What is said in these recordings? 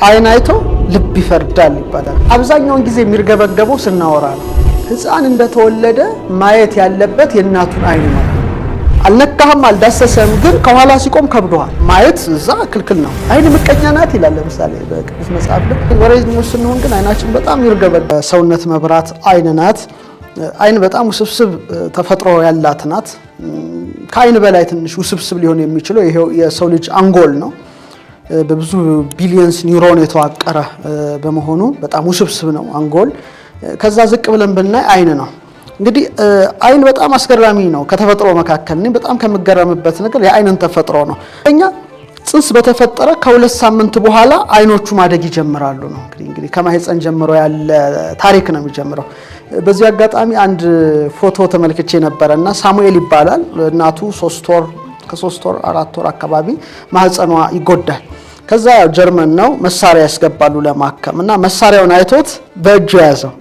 አይን አይቶ ልብ ይፈርዳል ይባላል። አብዛኛውን ጊዜ የሚርገበገበው ስናወራ ነው። ህፃን እንደተወለደ ማየት ያለበት የእናቱን አይን ነው። አልነካህም አልዳሰሰም፣ ግን ከኋላ ሲቆም ከብዷል ማየት እዛ ክልክል ነው። አይን ምቀኛ ናት ይላል ለምሳሌ በቅዱስ መጽሐፍ ላይ። ወሬኞች ስንሆን ግን አይናችን በጣም ይርገበገ ሰውነት መብራት አይን ናት። አይን በጣም ውስብስብ ተፈጥሮ ያላት ናት። ከአይን በላይ ትንሽ ውስብስብ ሊሆን የሚችለው ይሄው የሰው ልጅ አንጎል ነው። በብዙ ቢሊየንስ ኒውሮን የተዋቀረ በመሆኑ በጣም ውስብስብ ነው አንጎል። ከዛ ዝቅ ብለን ብናይ አይን ነው። እንግዲህ አይን በጣም አስገራሚ ነው። ከተፈጥሮ መካከል እኔ በጣም ከምገረምበት ነገር የአይንን ተፈጥሮ ነው። እኛ ጽንስ በተፈጠረ ከሁለት ሳምንት በኋላ አይኖቹ ማደግ ይጀምራሉ ነው። እንግዲህ ከማህፀን ጀምሮ ያለ ታሪክ ነው የሚጀምረው። በዚህ አጋጣሚ አንድ ፎቶ ተመልክቼ ነበርና ሳሙኤል ይባላል። እናቱ 3 ወር ከ3 ወር 4 ወር አካባቢ ማህፀኗ ይጎዳል። ከዛ ጀርመን ነው መሳሪያ ያስገባሉ ለማከም እና መሳሪያውን አይቶት በእጁ ያዘው።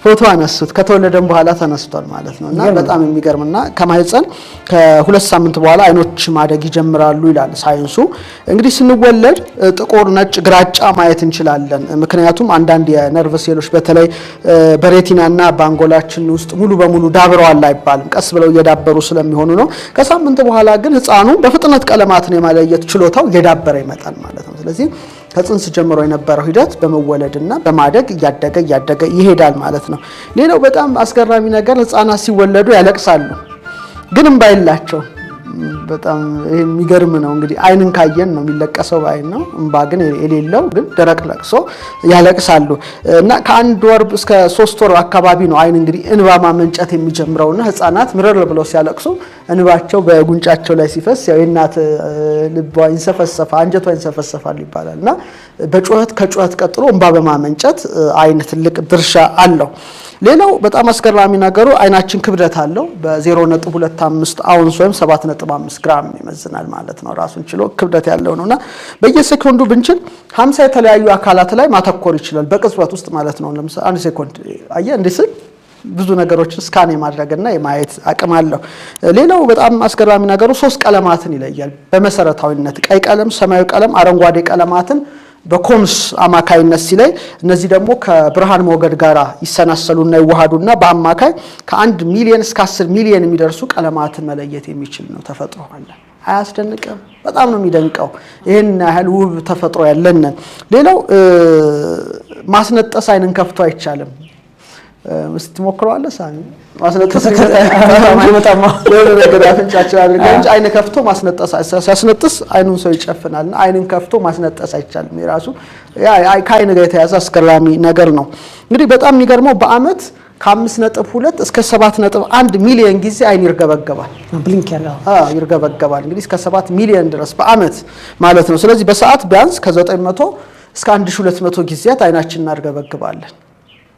ፎቶ አነሱት። ከተወለደም በኋላ ተነስቷል ማለት ነው። እና በጣም የሚገርምና ከማህፀን ከሁለት ሳምንት በኋላ አይኖች ማደግ ይጀምራሉ ይላል ሳይንሱ። እንግዲህ ስንወለድ ጥቁር፣ ነጭ፣ ግራጫ ማየት እንችላለን። ምክንያቱም አንዳንድ የነርቭ ሴሎች በተለይ በሬቲናና በአንጎላችን ውስጥ ሙሉ በሙሉ ዳብረዋል አይባልም፣ ቀስ ብለው እየዳበሩ ስለሚሆኑ ነው። ከሳምንት በኋላ ግን ህፃኑ በፍጥነት ቀለማትን የማለየት ችሎታው እየዳበረ ይመጣል ማለት ነው። ስለዚህ ከጽንስ ጀምሮ የነበረው ሂደት በመወለድና በማደግ እያደገ ይሄዳል ማለት ነው። ሌላው በጣም አስገራሚ ነገር ህፃናት ሲወለዱ ያለቅሳሉ፣ ግን እንባ የላቸውም። በጣም የሚገርም ነው። እንግዲህ አይንን ካየን ነው የሚለቀሰው በአይን ነው። እንባ ግን የሌለው ግን ደረቅ ለቅሶ ያለቅሳሉ። እና ከ1 ወር እስከ 3 ወር አካባቢ ነው አይን እንግዲህ እንባ ማመንጨት የሚጀምረውና ህፃናት ምርር ብለው ሲያለቅሱ እንባቸው በጉንጫቸው ላይ ሲፈስ ያው የእናት ልቧ ይንሰፈሰፋል፣ አንጀቷ ይንሰፈሰፋል ይባላል። እና ከጩኸት ቀጥሎ እንባ በማመንጨት አይን ትልቅ ድርሻ አለው። ሌላው በጣም አስገራሚ ነገሩ አይናችን ክብደት አለው። በ0.25 አውንስ ወይም 7.5 ግራም ይመዝናል ማለት ነው። ራሱን ችሎ ክብደት ያለው ነውና በየሴኮንዱ ብንችል 50 የተለያዩ አካላት ላይ ማተኮር ይችላል በቅጽበት ውስጥ ማለት ነው። ለምሳሌ 1 ሴኮንድ አየህ እንዴ ስል ብዙ ነገሮችን ስካን የማድረግና የማየት አቅም አለው። ሌላው በጣም አስገራሚ ነገሩ 3 ቀለማትን ይለያል በመሰረታዊነት ቀይ ቀለም፣ ሰማያዊ ቀለም፣ አረንጓዴ ቀለማትን በኮንስ አማካይነት ሲለይ እነዚህ ደግሞ ከብርሃን ሞገድ ጋራ ይሰናሰሉና ይዋሃዱና በአማካይ ከ1 ሚሊዮን እስከ 10 ሚሊዮን የሚደርሱ ቀለማትን መለየት የሚችል ነው ተፈጥሮ አለ። አያስደንቅም? በጣም ነው የሚደንቀው። ይሄን ያህል ውብ ተፈጥሮ ያለን። ሌላው ማስነጠስ አይንን ከፍቶ አይቻልም። እስቲ ሞክረዋለህ ሳሚ? ማስነጠስ አይመጣማ ነገር አፍንጫቸው አድርገን እንጂ አይን ከፍቶ ማስነጠስ ሲያስነጥስ አይኑን ሰው ይጨፍናልና አይንን ከፍቶ ማስነጠስ አይቻልም። የራሱ ከአይን ጋር የተያዘ አስገራሚ ነገር ነው። እንግዲህ በጣም የሚገርመው በአመት ከ5.2 እስከ 7.1 ሚሊዮን ጊዜ አይን ይርገበገባል። ብሊንክ ያለው ይርገበገባል። እንግዲህ እስከ 7 ሚሊዮን ድረስ በአመት ማለት ነው። ስለዚህ በሰዓት ቢያንስ ከ900 እስከ 1200 ጊዜያት አይናችንን እናርገበግባለን።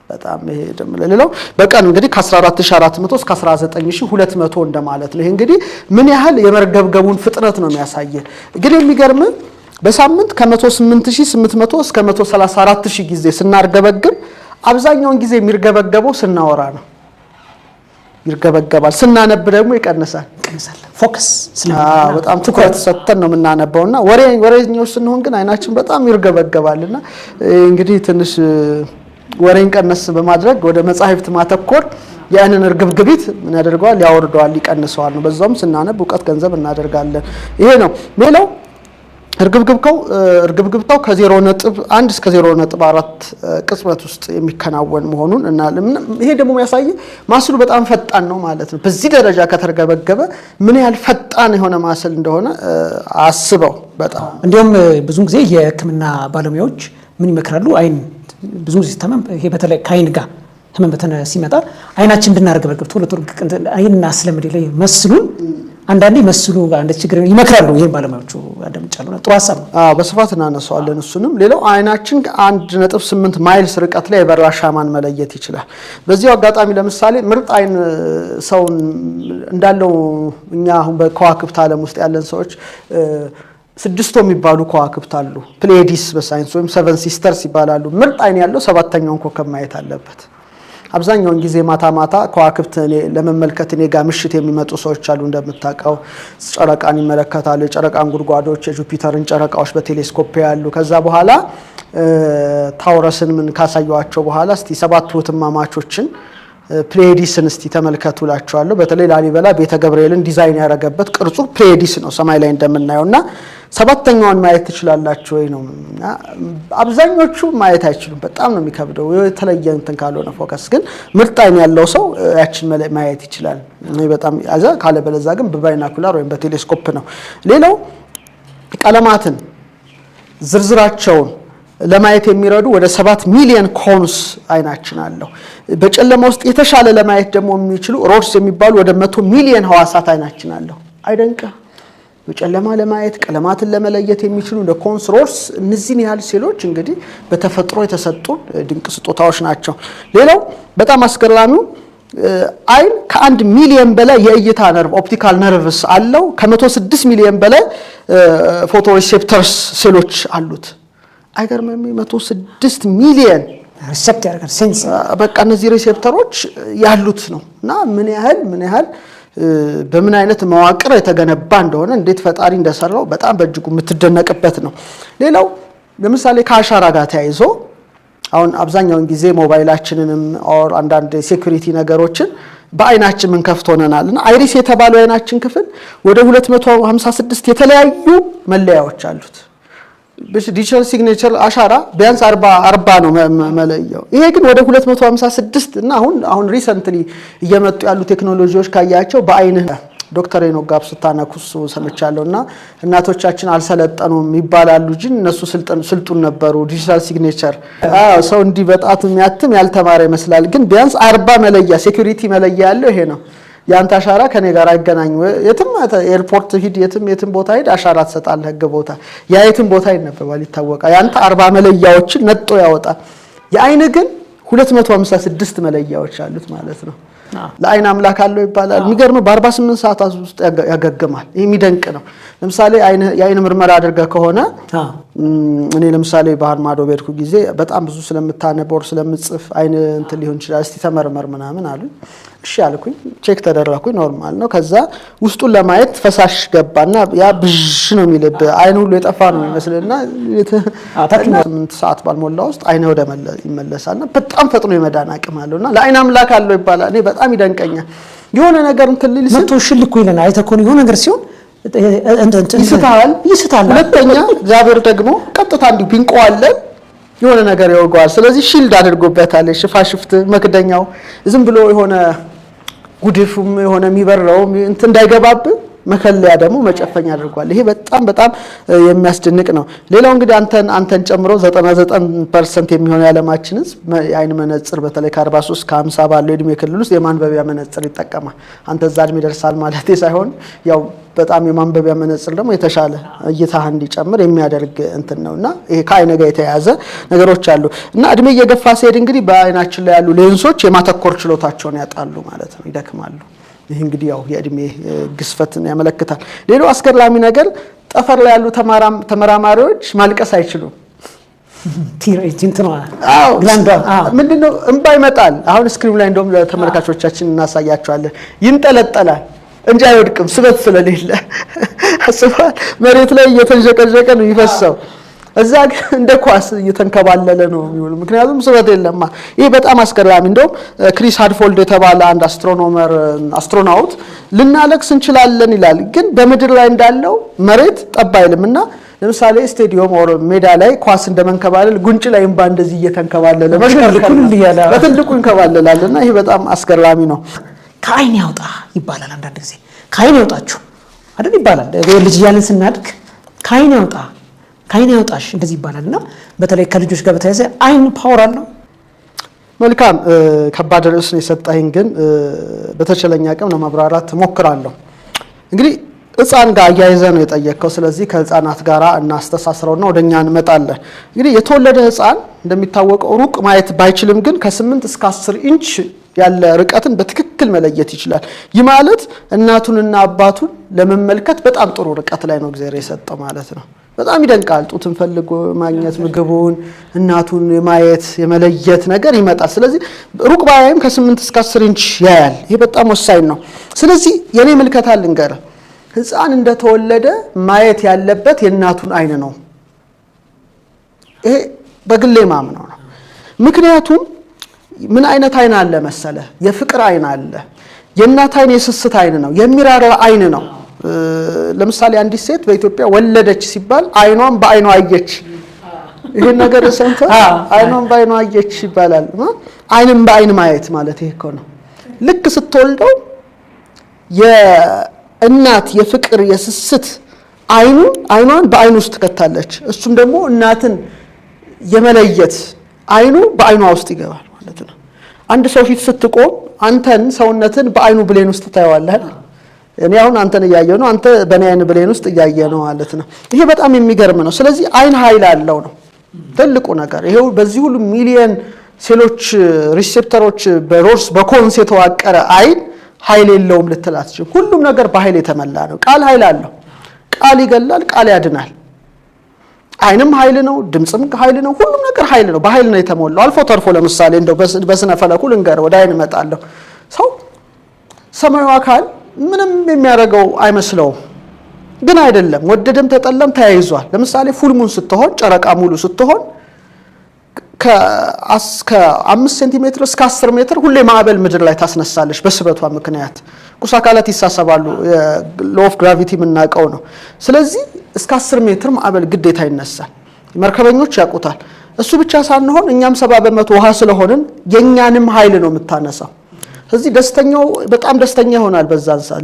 በጣም ይሄ ደም ለሌላው በቀን እንግዲህ ከ14400 እስከ 19200 እንደማለት ነው። ይሄ እንግዲህ ምን ያህል የመርገብገቡን ፍጥነት ነው የሚያሳየ። ግን የሚገርም በሳምንት ከ108800 እስከ 134000 ጊዜ ስናርገበግብ አብዛኛውን ጊዜ የሚርገበገበው ስናወራ ነው። ይርገበገባል። ስናነብ ደግሞ ይቀንሳል። ፎከስ በጣም ትኩረት ሰጥተን ነው የምናነበውና ወሬኞች ስንሆን ግን አይናችን በጣም ይርገበገባልና እንግዲህ ትንሽ ወሬን ቀነስ በማድረግ ወደ መጻሕፍት ማተኮር ያንን እርግብግቢት ምን ያደርገዋል? ያወርደዋል፣ ይቀንሰዋል ነው። በዛውም ስናነብ እውቀት ገንዘብ እናደርጋለን። ይሄ ነው። ሌላው እርግብግብታው ከ0.1 እስከ 0.4 ቅጽበት ውስጥ የሚከናወን መሆኑን እና ይሄ ደግሞ የሚያሳይ ማስሉ በጣም ፈጣን ነው ማለት ነው። በዚህ ደረጃ ከተርገበገበ ምን ያህል ፈጣን የሆነ ማስል እንደሆነ አስበው። በጣም እንዲሁም ብዙ ጊዜ የሕክምና ባለሙያዎች ምን ይመክራሉ? አይን ብዙ ጊዜ ተመም ይሄ በተለይ ከአይን ጋር ህመም ሲመጣ አይናችን እንድናርገበግብ ቶሎ አይንና ስለምድ ላይ መስሉን አንዳንዴ መስሉ አንድ ችግር ይመክራሉ። ይሄን ባለሙያዎቹ አደምጫለሁ። ጥሩ ሐሳብ ነው። በስፋት እናነሳዋለን እሱንም። ሌላው አይናችን 1.8 ማይልስ ርቀት ላይ የበራ ሻማን መለየት ይችላል። በዚህ አጋጣሚ ለምሳሌ ምርጥ አይን ሰውን እንዳለው እኛ አሁን በከዋክብት ዓለም ውስጥ ያለን ሰዎች 6 የሚባሉ ከዋክብት አሉ። ፕሌዲስ በሳይንስ ወይም 7 ሲስተርስ ይባላሉ። ምርጥ አይን ያለው 7ኛውን ኮከብ ማየት አለበት። አብዛኛውን ጊዜ ማታ ከዋክብት ለመመልከት እኔ ጋር ምሽት የሚመጡ ሰዎች አሉ። እንደምታውቀው ጨረቃን ይመለከታሉ። የጨረቃን ጉድጓዶች፣ የጁፒተርን ጨረቃዎች በቴሌስኮፕ ያሉ። ከዛ በኋላ ታውረስን ምን ካሳዩዋቸው በኋላ እስቲ ሰባቱ እህትማማቾችን ፕሌዲስን እስቲ ተመልከቱላችኋለሁ። በተለይ ላሊበላ ቤተ ገብርኤልን ዲዛይን ያደረገበት ቅርጹ ፕሌዲስ ነው ሰማይ ላይ እንደምናየውና ሰባተኛውን ማየት ትችላላችሁ ወይ ነው። አብዛኞቹ ማየት አይችሉም፣ በጣም ነው የሚከብደው የተለየ እንትን ካልሆነ ፎከስ። ግን ምርጥ አይን ያለው ሰው ያችን ማየት ይችላል። በጣም ያዛ ካለ በለዛ ግን በባይናኩላር ወይም በቴሌስኮፕ ነው። ሌላው ቀለማትን ዝርዝራቸውን ለማየት የሚረዱ ወደ 7 ሚሊዮን ኮንስ አይናችን አለው። በጨለማ ውስጥ የተሻለ ለማየት ደግሞ የሚችሉ ሮድስ የሚባሉ ወደ 100 ሚሊዮን ህዋሳት አይናችን አለው። አይደንቅ? በጨለማ ለማየት ቀለማትን ለመለየት የሚችሉ እንደ ኮንስ ሮድስ እነዚህን ያህል ሴሎች እንግዲህ በተፈጥሮ የተሰጡ ድንቅ ስጦታዎች ናቸው። ሌላው በጣም አስገራሚው አይን ከ1 ሚሊዮን በላይ የእይታ ነርቭ ኦፕቲካል ነርቭስ አለው። ከ106 ሚሊዮን በላይ ፎቶ ሪሴፕተርስ ሴሎች አሉት። አይገርምም? 106 ሚሊዮን ሪሴፕተር ያደርጋል ሴንስ በቃ እነዚህ ሪሴፕተሮች ያሉት ነው። እና ምን ያህል በምን አይነት መዋቅር የተገነባ እንደሆነ እንዴት ፈጣሪ እንደሰራው በጣም በእጅጉ የምትደነቅበት ነው። ሌላው ለምሳሌ ከአሻራ ጋር ተያይዞ አሁን አብዛኛውን ጊዜ ሞባይላችንንም ኦር አንዳንድ ሴኩሪቲ ነገሮችን በአይናችን ምን ከፍቶ ሆነናልና አይሪስ የተባለው አይናችን ክፍል ወደ 256 የተለያዩ መለያዎች አሉት። ዲጂታል ሲግኔቸር አሻራ ቢያንስ 40 ነው መለያው። ይሄ ግን ወደ 256 እና አሁን ሪሰንትሊ እየመጡ ያሉ ቴክኖሎጂዎች ካያቸው በአይን ዶክተር ሄኖክ ጋር ስታነኩስ ሰምቻለሁና እናቶቻችን አልሰለጠኑም ይባላሉ እንጂ እነሱ ስልጡን ነበሩ። ዲጂታል ሲግኔቸር ሰው እንዲህ በጣት የሚያትም ያልተማረ ይመስላል፣ ግን ቢያንስ 40 መለያ ሴኩሪቲ መለያ ያለው ይሄ ነው። ያንተ አሻራ ከኔ ጋር አይገናኝ። የትም ኤርፖርት ሂድ፣ የትም ቦታ ሂድ አሻራ ትሰጣለህ ህግ ቦታ። ያ የትም ቦታ ይነበባል ይታወቃል። ያንተ 40 መለያዎችን ነጥቶ ያወጣል። የአይን ግን 256 መለያዎች አሉት ማለት ነው። ለአይን አምላክ አለው ይባላል። የሚገርም በ48 ሰዓታት ውስጥ ያገግማል። ይሄ የሚደንቅ ነው። ለምሳሌ የአይን ምርመራ አድርገህ ከሆነ እኔ ለምሳሌ ባህር ማዶ በሄድኩ ጊዜ በጣም ብዙ ስለምታነበው ስለምጽፍ አይን እንትን ሊሆን ይችላል እስቲ ተመርመር ምናምን አሉኝ። እሺ አልኩኝ። ቼክ ተደረኩኝ፣ ኖርማል ነው። ከዛ ውስጡን ለማየት ፈሳሽ ገባና ያ ብዥ ነው የሚልብ አይን ሁሉ የጠፋ ነው የሚመስልና 8 ሰዓት ባልሞላ ውስጥ አይነ ወደ ይመለሳልና በጣም ፈጥኖ የመዳን አቅም አለውና ለአይን አምላክ አለው ይባላል። እኔ በጣም ይደንቀኛል። የሆነ ነገር እንትን ሊል መቶ ሽልኩ ይለና አይተኮን የሆነ ነገር ሲሆን ይስታል። ሁለተኛ እግዚአብሔር ደግሞ ቀጥታ እንዲሁ ቢንቀዋለን የሆነ ነገር ያወጋዋል። ስለዚህ ሺልድ አድርጎበታል። ሽፋሽፍት መክደኛው ዝም ብሎ የሆነ ጉድፉም የሆነ የሚበረው እንትን እንዳይገባብ መከለያ ደግሞ መጨፈኛ አድርጓል። ይሄ በጣም የሚያስደንቅ ነው። ሌላው እንግዲህ አንተን ጨምሮ 99% የሚሆነው የዓለማችን ሕዝብ የአይን መነጽር በተለይ ከ43 ከ50 ባለው እድሜ ክልል ውስጥ የማንበቢያ መነጽር ይጠቀማል። አንተ እዛ እድሜ ደርሳል ማለት ሳይሆን ያው በጣም የማንበቢያ መነጽር ደግሞ የተሻለ እይታህ እንዲጨምር የሚያደርግ እንትን ነውና ይሄ ከአይን ጋር የተያያዘ ነገሮች አሉ እና እድሜ እየገፋ ሲሄድ እንግዲህ በአይናችን ላይ ያሉ ሌንሶች የማተኮር ችሎታቸውን ያጣሉ ማለት ነው፣ ይደክማሉ። ይሄ እንግዲህ ያው የእድሜ ግስፈትን ያመለክታል። ሌላው አስገራሚ ነገር ጠፈር ላይ ያሉ ተመራማሪዎች ማልቀስ አይችሉም። ምንድነው እንባ ይመጣል። አሁን ስክሪን ላይ እንደውም ለተመልካቾቻችን እናሳያቸዋለን። ይንጠለጠላል እንጂ አይወድቅም፣ ስበት ስለሌለ አስባል መሬት ላይ እየተንጀቀጀቀ ነው ይፈሰው። እዛ ግን እንደ ኳስ እየተንከባለለ ነው የሚውለው፣ ምክንያቱም ስበት የለማ። ይሄ በጣም አስገራሚ። እንደውም ክሪስ ሃድፎልድ የተባለ አንድ አስትሮናውት ልናለቅስ እንችላለን ይላል፣ ግን በምድር ላይ እንዳለው መሬት ጠብ አይልምና ለምሳሌ ስቴዲየም ኦር ሜዳ ላይ ኳስ እንደመንከባለል ጉንጭ ላይ እንባ እንደዚህ እየተንከባለለ በትልቁ እንከባለላልና ይሄ በጣም አስገራሚ ነው። ከአይን ያውጣ ይባላል። አንዳንድ ጊዜ ከአይን ያውጣችሁ አይደል ይባላል። ልጅ እያልን ስናድግ ከአይን ያውጣሽ እንደዚህ ይባላልና በተለይ ከልጆች ጋር በተያያዘ አይን ፓወር አለው። መልካም ከባድ ርዕስ ነው የሰጠኸኝ፣ ግን በተቻለኝ አቅም ለማብራራት እሞክራለሁ። እንግዲህ ህፃን ጋር አያይዘ ነው የጠየቀው። ስለዚህ ከህፃናት ጋራ እናስተሳስረውና ወደኛ እንመጣለን። እንግዲህ የተወለደ ህፃን እንደሚታወቀው ሩቅ ማየት ባይችልም ግን ከ8 እስከ 10 ኢንች ያለ ርቀትን በትክክል መለየት ይችላል። ይህ ማለት እናቱንና አባቱን ለመመልከት በጣም ጥሩ ርቀት ላይ ነው እግዚአብሔር የሰጠው ማለት ነው። በጣም ይደንቃል። ጡትን ፈልጎ ማግኘት፣ ምግቡን፣ እናቱን የማየት የመለየት ነገር ይመጣል። ስለዚህ ሩቅ ባያይም ከ8 እስከ 10 ኢንች ያያል። ይሄ በጣም ወሳኝ ነው። ስለዚህ የኔ ምልከታ ልንገርህ፣ ህፃን እንደተወለደ ማየት ያለበት የእናቱን አይን ነው። ይሄ በግሌ ማምነው ነው። ምክንያቱም ምን አይነት አይን አለ መሰለ? የፍቅር አይን አለ፣ የእናት አይን የስስት አይን ነው፣ የሚራራ አይን ነው። ለምሳሌ አንዲት ሴት በኢትዮጵያ ወለደች ሲባል አይኗን በአይኗ አየች። ይሄን ነገር ሰምተህ አይኗን በአይኗ አየች ይባላል። አይንም በአይን ማየት ማለት ይሄ እኮ ነው። ልክ ስትወልደው የእናት የፍቅር የስስት አይኗን በአይኑ ውስጥ ትከታለች። እሱም ደግሞ እናትን የመለየት አይኑ በአይኗ ውስጥ ይገባል ማለት ነው። አንድ ሰው ፊት ስትቆም አንተን ሰውነትን በአይኑ ብሌን ውስጥ ታየዋለህ። እኔ አሁን አንተን እያየሁ ነው፣ አንተ በእኔ አይን ብሌን ውስጥ እያየህ ነው ማለት ነው። ይሄ በጣም የሚገርም ነው። ስለዚህ አይን ኃይል አለው ነው ትልቁ ነገር። ይሄው በዚህ ሁሉ ሚሊየን ሴሎች ሪሴፕተሮች በሮርስ በኮንስ የተዋቀረ አይን ኃይል የለውም ልትል አትችልም። ሁሉም ነገር በኃይል የተመላ ነው። ቃል ኃይል አለው። ቃል ይገላል፣ ቃል ያድናል። አይንም ኃይል ነው፣ ድምጽም ኃይል ነው፣ ሁሉም ነገር ኃይል ነው። በኃይል ነው የተሞላው። አልፎ ተርፎ ለምሳሌ እንደው በስነ ፈለኩ ልንገር፣ ወደ አይን እመጣለሁ። ሰው ሰማያዊ አካል ምንም የሚያደርገው አይመስለውም፣ ግን አይደለም። ወደደም ተጠላም ተያይዟል። ለምሳሌ ፉልሙን ስትሆን ጨረቃ ሙሉ ስትሆን ከ5 ሴንቲሜትር እስከ 10 ሜትር ሁሌ ማዕበል ምድር ላይ ታስነሳለች በስበቷ ምክንያት። ቁስ አካላት ይሳሰባሉ። ሎ ኦፍ ግራቪቲ የምናውቀው ነው። ስለዚህ እስከ 10 ሜትር ማዕበል ግዴታ ይነሳል። መርከበኞች ያውቁታል። እሱ ብቻ ሳንሆን እኛም 70% ውሃ ስለሆንን የኛንም ኃይል ነው የምታነሳው። ስለዚህ ደስተኛው በጣም ደስተኛ ይሆናል በዛን ሰዓት።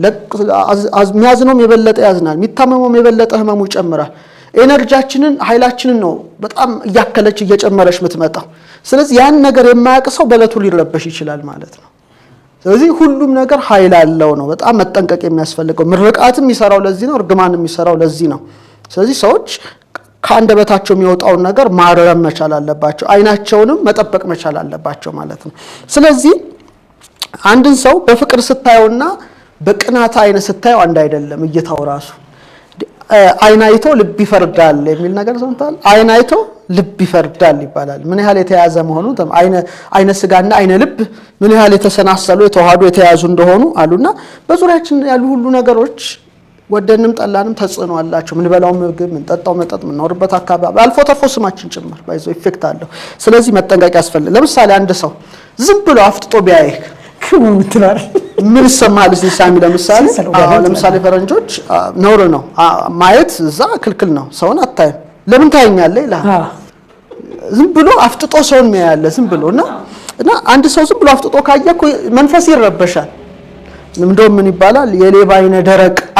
የሚያዝነውም የበለጠ ያዝናል፣ የሚታመመውም የበለጠ ህመሙ ይጨምራል። ኤነርጂያችንን ኃይላችንን ነው በጣም እያከለች እየጨመረች የምትመጣው። ስለዚህ ያን ነገር የማያውቅ ሰው በእለቱ ሊረበሽ ይችላል ማለት ነው። ስለዚህ ሁሉም ነገር ኃይል አለው ነው በጣም መጠንቀቅ የሚያስፈልገው። ምርቃትም የሚሰራው ለዚህ ነው፣ እርግማን የሚሰራው ለዚህ ነው። ስለዚህ ሰዎች ከአንደበታቸው የሚወጣውን ነገር ማረም መቻል አለባቸው፣ አይናቸውንም መጠበቅ መቻል አለባቸው ማለት ነው። ስለዚህ አንድን ሰው በፍቅር ስታየውና በቅናት አይን ስታየው አንድ አይደለም እይታው ራሱ። አይን አይቶ ልብ ይፈርዳል የሚል ነገር ሰምታል። አይን አይቶ ልብ ይፈርዳል ይባላል። ምን ያህል የተያዘ መሆኑ አይነ ስጋና አይነ ልብ ምን ያህል የተሰናሰሉ የተዋሃዱ የተያዙ እንደሆኑ አሉና በዙሪያችን ያሉ ሁሉ ነገሮች ወደንም ጠላንም ተጽዕኖ አላቸው። ምን በላው ምግብ፣ ምን ጠጣው መጠጥ፣ ምን ኖርበት አካባቢ አልፎ ተርፎ ስማችን ጭምር ባይዞ ኢፌክት አለው። ስለዚህ መጠንቀቅ ያስፈልጋል። ለምሳሌ አንድ ሰው ዝም ብሎ አፍጥጦ ቢያይህ ምን ይሰማል? ሲሳሚ ለምሳሌ ፈረንጆች ነውር ነው ማየት፣ እዛ ክልክል ነው። ሰውን አታይም። ለምን ታየኛለህ ይላል። ዝም ብሎ አፍጥጦ ሰውን የሚያያለ ዝም ብሎ እና አንድ ሰው ዝም ብሎ አፍጥጦ ካየኩ መንፈስ ይረበሻል። እንደውም ምን ይባላል? የሌባ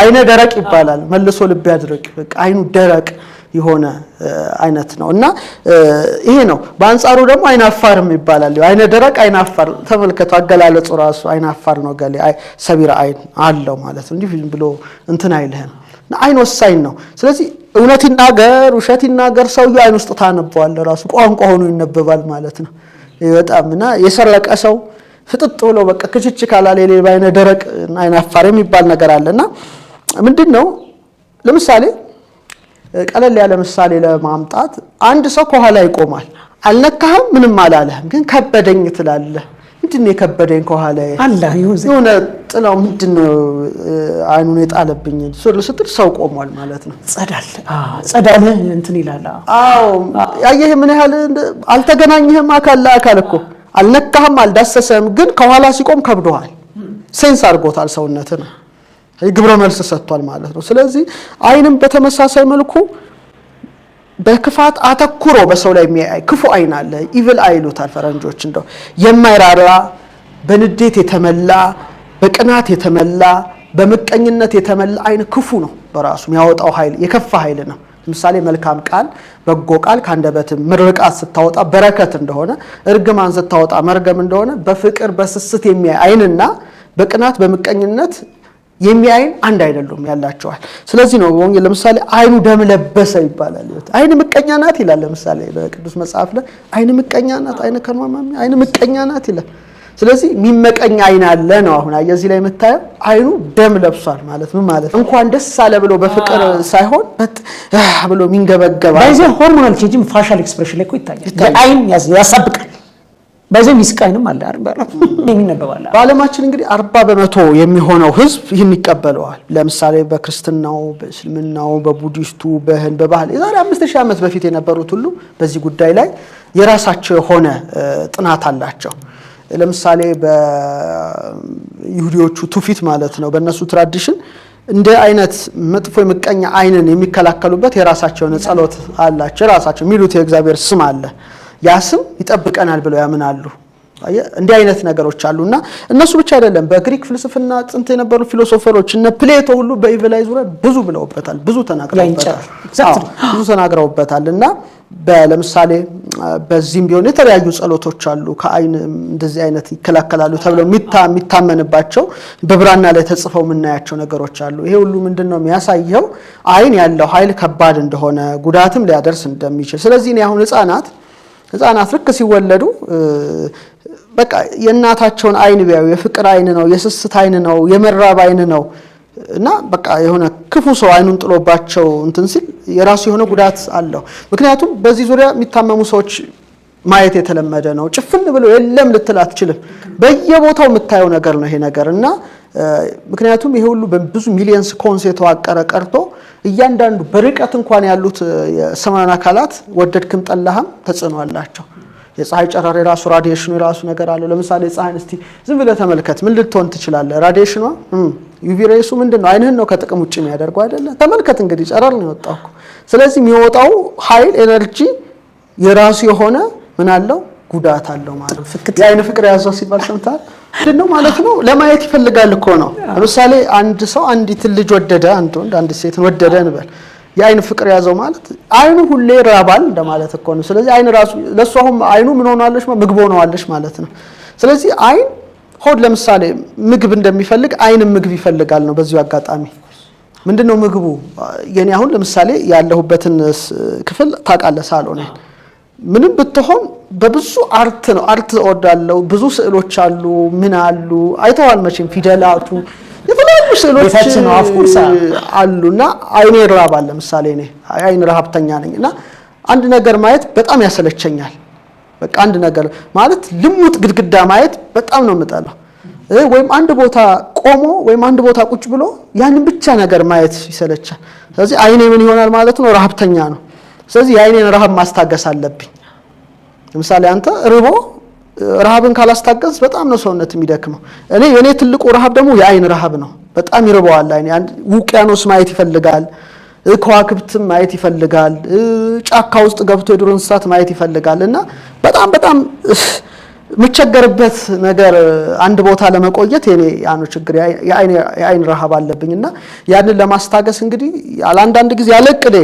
አይነ ደረቅ ይባላል። መልሶ ልብ ያድርቅ። በቃ አይኑ ደረቅ የሆነ አይነት ነው እና ይሄ ነው። በአንጻሩ ደግሞ አይናፋርም ይባላል። አይነ ደረቅ አይናፋር ተመልከቱ፣ አገላለጹ ራሱ አይናፋር ነው ገሌ ሰቢራ አይን አለው ማለት ነው። እንዲህ ብሎ እንትን አይልህም። አይን ወሳኝ ነው። ስለዚህ እውነት ይናገር ውሸት ይናገር ሰውዬው አይን ውስጥ ታነበዋለህ። ራሱ ቋንቋ ሆኖ ይነበባል ማለት ነው። በጣምና የሰረቀ ሰው ፍጥጥ ብሎ በቃ ክችች ካላለ የሌባ አይነ ደረቅ አይናፋር የሚባል ነገር አለና ምንድነው? ለምሳሌ ቀለል ያለ ምሳሌ ለማምጣት አንድ ሰው ከኋላ ይቆማል። አልነካህም፣ ምንም አላለህም፣ ግን ከበደኝ ትላለህ። ምንድነው የከበደኝ? ከኋላ አላህ የሆነ ጥላው ምንድነው አይኑን የጣለብኝ ስትል ሰው ቆሟል ማለት ነው። ጸዳል እንትን ይላል። አዎ ያየህ ምን ያህል አልተገናኘህም፣ አካል ለአካል እኮ አልነካህም፣ አልዳሰሰህም፣ ግን ከኋላ ሲቆም ከብዶሃል። ሴንስ አድርጎታል ሰውነትህ ነው። ግብረ መልስ ሰጥቷል ማለት ነው። ስለዚህ አይንም በተመሳሳይ መልኩ በክፋት አተኩሮ በሰው ላይ የሚያይ ክፉ አይን አለ። ኢቪል አይሉታል ፈረንጆች። እንደው የማይራራ በንዴት የተመላ በቅናት የተመላ በመቀኝነት የተመላ አይን ክፉ ነው። በራሱ የሚያወጣው ኃይል የከፋ ኃይል ነው። ለምሳሌ መልካም ቃል በጎ ቃል ካንደበት ምርቃት ስታወጣ በረከት እንደሆነ፣ እርግማን ስታወጣ መርገም እንደሆነ በፍቅር በስስት የሚያይ አይንና በቅናት በመቀኝነት የሚያይን አንድ አይደሉም ያላቸዋል። ስለዚህ ነው ወንጌል ለምሳሌ አይኑ ደም ለበሰ ይባላል። አይን ምቀኛ ናት ይላል። ለምሳሌ በቅዱስ መጽሐፍ ላይ አይን ምቀኛ ናት፣ አይን ከርማማሚ አይን ምቀኛ ናት ይላል። ስለዚህ የሚመቀኝ አይን አለ ነው። አሁን እዚህ ላይ የምታየው አይኑ ደም ለብሷል ማለት ምን ማለት? እንኳን ደስ አለ ብሎ በፍቅር ሳይሆን ብሎ የሚንገበገባ ባይዘ ሆርሞናል ቼንጅም ፋሻል ኤክስፕሬሽን ላይ እኮ ይታያል። አይን ያሳብቃል። በዚህ ሚስቃይንም አለ አይደል የሚነበባል። በዓለማችን እንግዲህ 40% የሚሆነው ህዝብ ይህን ይቀበለዋል። ለምሳሌ በክርስትናው፣ በእስልምናው፣ በቡዲስቱ፣ በህንድ፣ በባህል የዛሬ 5000 ዓመት በፊት የነበሩት ሁሉ በዚህ ጉዳይ ላይ የራሳቸው የሆነ ጥናት አላቸው። ለምሳሌ በይሁዲዎቹ ትውፊት ማለት ነው፣ በእነሱ ትራዲሽን እንደ አይነት መጥፎ የምቀኛ አይንን የሚከላከሉበት የራሳቸው ጸሎት አላቸው። የራሳቸው የሚሉት የእግዚአብሔር ስም አለ። ያ ስም ይጠብቀናል ብለው ያምናሉ። እንዲህ አይነት ነገሮች አሉና እነሱ ብቻ አይደለም፣ በግሪክ ፍልስፍና ጥንት የነበሩ ፊሎሶፈሮች እነ ፕሌቶ ሁሉ በኢቭላይ ዙሪያ ብዙ ብለውበታል፣ ብዙ ተናግረውበታል። እና ለምሳሌ በዚህም ቢሆን የተለያዩ ጸሎቶች አሉ ከአይን እንደዚህ አይነት ይከላከላሉ ተብለው የሚታመንባቸው በብራና ላይ ተጽፈው የምናያቸው ነገሮች አሉ። ይሄ ሁሉ ምንድነው የሚያሳየው? አይን ያለው ኃይል ከባድ እንደሆነ፣ ጉዳትም ሊያደርስ እንደሚችል። ስለዚህ ነው አሁን ህፃናት ልክ ሲወለዱ በቃ የእናታቸውን አይን ቢያዩ የፍቅር አይን ነው፣ የስስት አይን ነው፣ የመራብ አይን ነው እና በቃ የሆነ ክፉ ሰው አይኑን ጥሎባቸው እንትን ሲል የራሱ የሆነ ጉዳት አለው። ምክንያቱም በዚህ ዙሪያ የሚታመሙ ሰዎች ማየት የተለመደ ነው። ጭፍን ብሎ የለም ልትል አትችልም። በየቦታው የምታየው ነገር ነው ይሄ ነገር እና ምክንያቱም ይሄ ሁሉ በብዙ ሚሊየንስ ኮንስ የተዋቀረ ቀርቶ እያንዳንዱ በርቀት እንኳን ያሉት የሰማያዊ አካላት ወደድክም ጠላህም ተጽዕኖ አላቸው። የፀሐይ ጨረር የራሱ ራዲዬሽኑ የራሱ ነገር አለው። ለምሳሌ ፀሐይን እስቲ ዝም ብለህ ተመልከት፣ ምን ልትሆን ትችላለህ? ራዲዬሽኗ ዩቪ ሬሱ ምንድነው? አይንህን ነው ከጥቅም ውጪ የሚያደርገው አይደለ? ተመልከት እንግዲህ ጨረር ነው የወጣው። ስለዚህ የሚወጣው ኃይል ኤነርጂ የራሱ የሆነ ምን አለው? ጉዳት አለው ማለት ነው። የአይን ፍቅር ያዘው ሲባል ሰምታል ምንድነው ማለት ነው? ለማየት ይፈልጋል እኮ ነው። ለምሳሌ አንድ ሰው አንዲት ልጅ ወደደ፣ አንድ ወንድ አንዲት ሴትን ወደደ እንበል። የአይን ፍቅር ያዘው ማለት አይኑ ሁሌ ራባል እንደማለት እኮ ነው። ስለዚህ አይን ራሱ ለሷም አይኑ ምን ሆናለች? ምግብ ሆናለች ማለት ነው። ስለዚህ አይን ሆድ ለምሳሌ ምግብ እንደሚፈልግ አይን ምግብ ይፈልጋል ነው። በዚሁ አጋጣሚ ምንድነው ምግቡ? የኔ አሁን ለምሳሌ ያለሁበትን ክፍል ታውቃለህ፣ ሳሎን ምንም ብትሆን በብዙ አርት ነው። አርት ወዳለው ብዙ ስዕሎች አሉ፣ ምን አሉ አይተዋል መቼም ፊደላቱ የተለያዩ ስዕሎች አሉና አይኔ ራባል። ለምሳሌ እኔ አይን ረሃብተኛ ነኝና አንድ ነገር ማየት በጣም ያሰለቸኛል። በቃ አንድ ነገር ማለት ልሙጥ ግድግዳ ማየት በጣም ነው የምጠላው። ወይም አንድ ቦታ ቆሞ ወይም አንድ ቦታ ቁጭ ብሎ ያንን ብቻ ነገር ማየት ይሰለቻል። ስለዚህ አይኔ ምን ይሆናል ማለት ነው? ረሃብተኛ ነው። ስለዚህ የአይኔን ረሃብ ማስታገስ አለብኝ። ለምሳሌ አንተ ርቦ ረሃብን ካላስታገስ በጣም ነው ሰውነት የሚደክመው። የኔ ትልቁ ረሃብ ደግሞ የአይን ረሃብ ነው። በጣም ይርበዋል አይኔ። ውቅያኖስ ማየት ይፈልጋል፣ ከዋክብትም ማየት ይፈልጋል፣ ጫካ ውስጥ ገብቶ የዱር እንስሳት ማየት ይፈልጋል እና በጣም የምቸገርበት ነገር አንድ ቦታ ለመቆየት የኔ ያኑ ችግር የአይን ረሃብ አለብኝና ያንን ለማስታገስ እንግዲህ አንዳንድ ጊዜ ያለቅዴ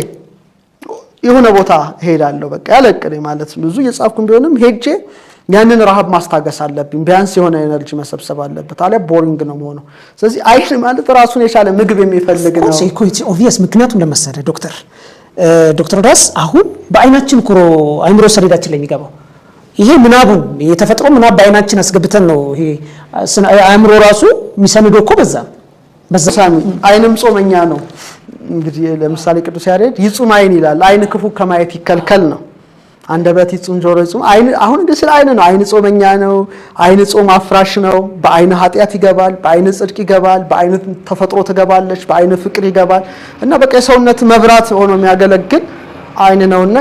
የሆነ ቦታ ሄዳለሁ። በቃ ያለቅዴ ማለት ብዙ የጻፍኩም ቢሆንም ሄጄ ያንን ረሃብ ማስታገስ አለብኝ። ቢያንስ የሆነ ኤነርጂ መሰብሰብ አለበት፣ አለ ቦሪንግ ነው የሚሆነው። ስለዚህ አይን ማለት ራሱን የቻለ ምግብ የሚፈልግ ነው። ኦብቪየስ ምክንያቱም ለመሰለ ዶክተር ሮዳስ አሁን በአይናችን ኩሮ አይምሮ ሰሌዳችን ላይ የሚገባው ይሄ ምናቡን የተፈጥሮ ምናብ በአይናችን አስገብተን ነው። ይሄ አእምሮ ራሱ የሚሰንደው እኮ በዛ አይንም ጾመኛ ነው። እንግዲህ ለምሳሌ ቅዱስ ያሬድ ይጹም አይን ይላል። አይን ክፉ ከማየት ይከልከል ነው። አንደበት ይጹም ጆሮ ይጹም። አይን አሁን እንደ ስለ አይን ነው። አይን ጾመኛ ነው። አይን ጾም አፍራሽ ነው። በአይን ኃጢአት ይገባል፣ በአይን ጽድቅ ይገባል፣ በአይን ተፈጥሮ ትገባለች፣ በአይን ፍቅር ይገባል እና በቃ የሰውነት መብራት ሆኖ የሚያገለግል አይን ነውና